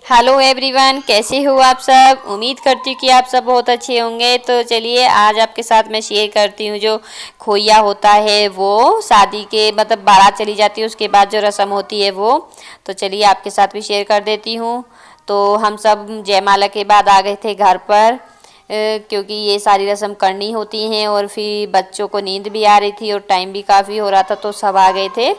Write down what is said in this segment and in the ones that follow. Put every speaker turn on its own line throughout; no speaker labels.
Hello everyone, कैसे हो आप सब। उम्मीद करती हूँ कि आप सब बहुत अच्छे होंगे। तो चलिए आज आपके साथ मैं शेयर करती हूँ जो खोइया होता है वो शादी के मतलब बारात चली जाती है उसके बाद जो रस्म होती है वो। तो चलिए आपके साथ भी शेयर कर देती हूँ। तो हम सब जयमाला के बाद आ गए थे घर पर, क्योंकि ये सारी रस्म करनी होती हैं और फिर बच्चों को नींद भी आ रही थी और टाइम भी काफ़ी हो रहा था तो सब आ गए थे।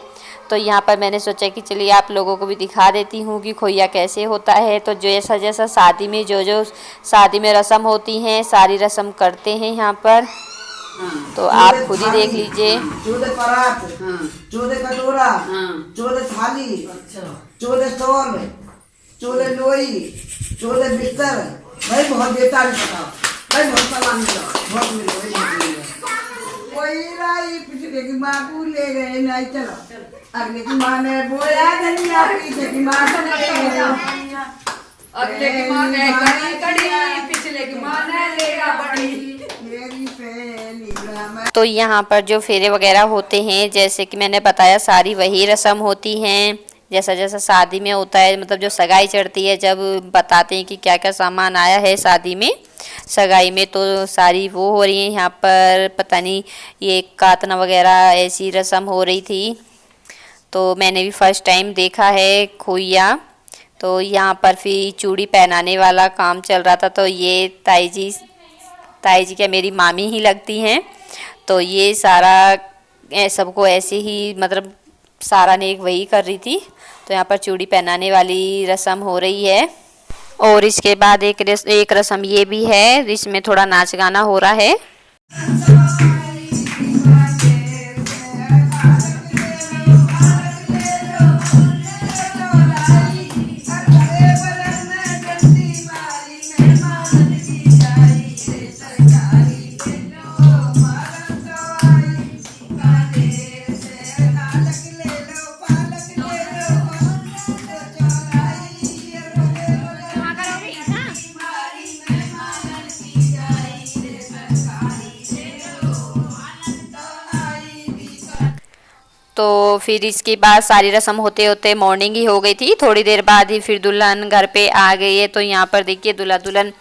तो यहाँ पर मैंने सोचा कि चलिए आप लोगों को भी दिखा देती हूँ कि खोइया कैसे होता है। तो जैसा जैसा शादी में जो जो शादी में रस्म होती हैं सारी रस्म करते हैं यहाँ पर। तो आप खुद ही देख लीजिए।
14 परात, 14 कटोरा, 14 थाली, 14 स्टॉल, 14 लोई, 14 बिस्तर। भाई बहुत देता नहीं पता, भाई बहुत सामान बहुत मिले। कोई लाई पिछले की माँ को ले गए नहीं, चलो अगले की माँ ने बोया धनिया, पीछे की माँ को ले गए,
अगले की माँ ने कड़ी कड़ी, पिछले की माँ ने लेगा बड़ी।
मेरी पहली।
तो यहाँ पर जो फेरे वगैरह होते हैं जैसे कि मैंने बताया सारी वही रस्म होती हैं जैसा जैसा शादी में होता है। मतलब जो सगाई चढ़ती है जब बताते हैं कि क्या क्या सामान आया है शादी में सगाई में, तो सारी वो हो रही है यहाँ पर। पता नहीं ये कातना वगैरह ऐसी रस्म हो रही थी। तो मैंने भी फर्स्ट टाइम देखा है खोइया। तो यहाँ पर फिर चूड़ी पहनाने वाला काम चल रहा था। तो ये ताई जी क्या मेरी मामी ही लगती हैं। तो ये सारा सबको ऐसे ही मतलब सारा ने एक वही कर रही थी। तो यहाँ पर चूड़ी पहनाने वाली रस्म हो रही है। और इसके बाद एक रस्म ये भी है जिसमें थोड़ा नाच गाना हो रहा है। तो फिर इसके बाद सारी रस्म होते होते मॉर्निंग ही हो गई थी। थोड़ी देर बाद ही फिर दुल्हन घर पे आ गई है। तो यहाँ पर देखिए दूल्हा दुल्हन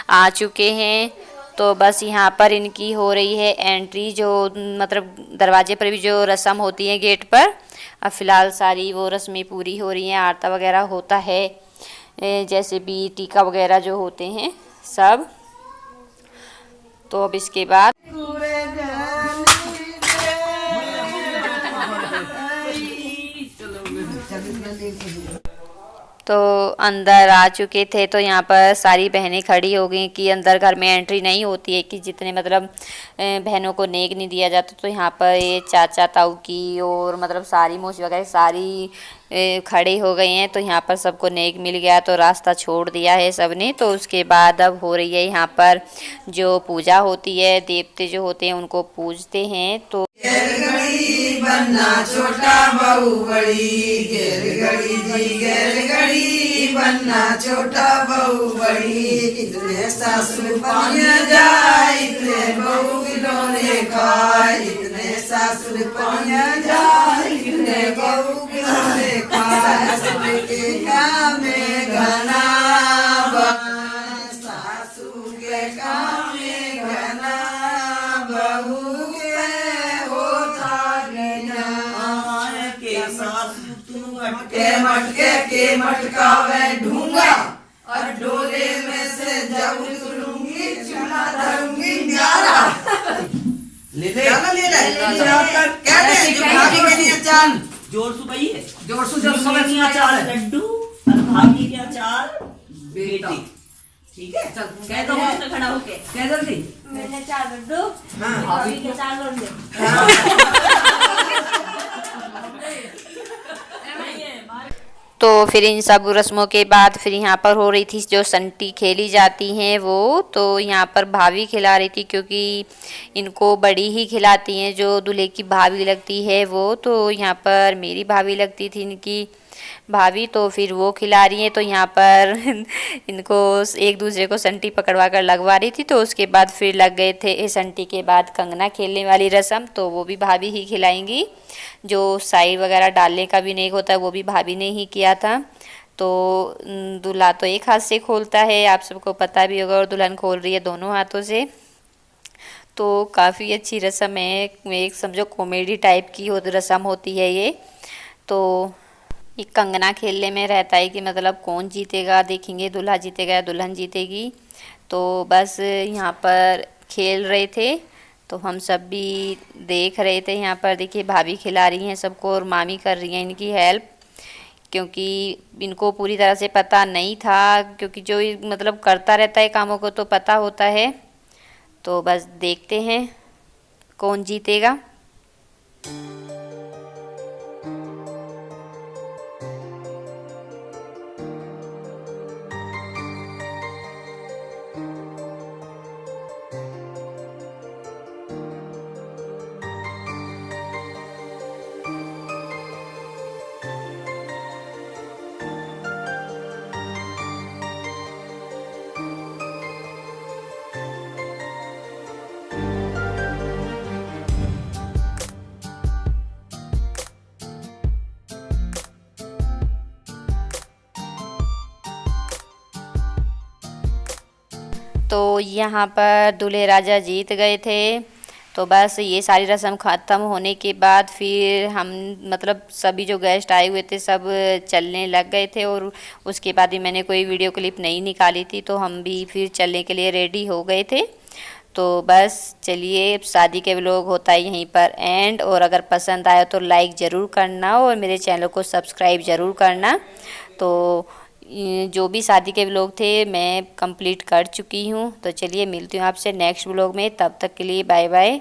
आ चुके हैं। तो बस यहाँ पर इनकी हो रही है एंट्री, जो मतलब दरवाजे पर भी जो रस्म होती है गेट पर। अब फ़िलहाल सारी वो रस्में पूरी हो रही हैं, आरता वगैरह होता है, जैसे भी टीका वगैरह जो होते हैं सब। तो अब इसके बाद तो अंदर आ चुके थे। तो यहाँ पर सारी बहनें खड़ी हो गई कि अंदर घर में एंट्री नहीं होती है, कि जितने मतलब बहनों को नेक नहीं दिया जाता। तो यहाँ पर ये चाचा ताऊ की और मतलब सारी मौसी वगैरह सारी खड़े हो गए हैं। तो यहाँ पर सबको नेक मिल गया तो रास्ता छोड़ दिया है सबने। तो उसके बाद अब हो रही है यहाँ पर जो पूजा होती है, देवते जो होते हैं उनको पूजते हैं। तो
बनना छोटा बहू बड़ी, घेर घड़ी जी घेर घड़ी बनना छोटा बहू बड़ी। इतने सासू पानी जाए, इतने बहू खिलौने खाए, इतने सासू पानी जाए, इतने बहू खिलौने खाए। सासू के काम में घना सासू के काम में घना, बहू के मटकावे ढूंगा और डोले में से जब उतरूंगी चूल्हा धरूंगी न्यारा। ले ले भाभी के लिए चांद
जोर सु भाई है,
जोर से जब समय नहीं अचार
लड्डू और भाभी के अचार
बेटी।
ठीक है, चल कह दो मुझसे खड़ा होके
कह जल्दी।
मैंने 4 लड्डू,
हाँ
भाभी के 4 लोंडे।
तो फिर इन सब रस्मों के बाद फिर यहाँ पर हो रही थी जो संटी खेली जाती हैं वो। तो यहाँ पर भाभी खिला रही थी क्योंकि इनको बड़ी ही खिलाती हैं जो दूल्हे की भाभी लगती है वो। तो यहाँ पर मेरी भाभी लगती थी इनकी भाभी, तो फिर वो खिला रही हैं। तो यहाँ पर इनको एक दूसरे को संटी पकड़वा कर लगवा रही थी। तो उसके बाद फिर लग गए थे संटी के बाद कंगना खेलने वाली रस्म। तो वो भी भाभी ही खिलाएंगी। जो साइड वगैरह डालने का भी नहीं होता है वो भी भाभी ने ही किया था। तो दूल्हा तो एक हाथ से खोलता है, आप सबको पता भी होगा, और दुल्हन खोल रही है दोनों हाथों से। तो काफ़ी अच्छी रस्म है, एक समझो कॉमेडी टाइप की रस्म होती है ये। तो ये कंगना खेलने में रहता है कि मतलब कौन जीतेगा, देखेंगे दूल्हा जीतेगा या दुल्हन जीतेगी। तो बस यहाँ पर खेल रहे थे, तो हम सब भी देख रहे थे। यहाँ पर देखिए भाभी खिला रही हैं सबको और मामी कर रही हैं इनकी हेल्प, क्योंकि इनको पूरी तरह से पता नहीं था, क्योंकि जो मतलब करता रहता है कामों को तो पता होता है। तो बस देखते हैं कौन जीतेगा। तो यहाँ पर दूल्हे राजा जीत गए थे। तो बस ये सारी रस्म ख़त्म होने के बाद फिर हम मतलब सभी जो गेस्ट आए हुए थे सब चलने लग गए थे, और उसके बाद ही मैंने कोई वीडियो क्लिप नहीं निकाली थी, तो हम भी फिर चलने के लिए रेडी हो गए थे। तो बस चलिए, शादी के व्लॉग होता है यहीं पर एंड, और अगर पसंद आया तो लाइक ज़रूर करना और मेरे चैनल को सब्सक्राइब ज़रूर करना। तो जो भी शादी के व्लॉग थे मैं कंप्लीट कर चुकी हूँ। तो चलिए मिलती हूँ आपसे नेक्स्ट व्लॉग में, तब तक के लिए बाय बाय।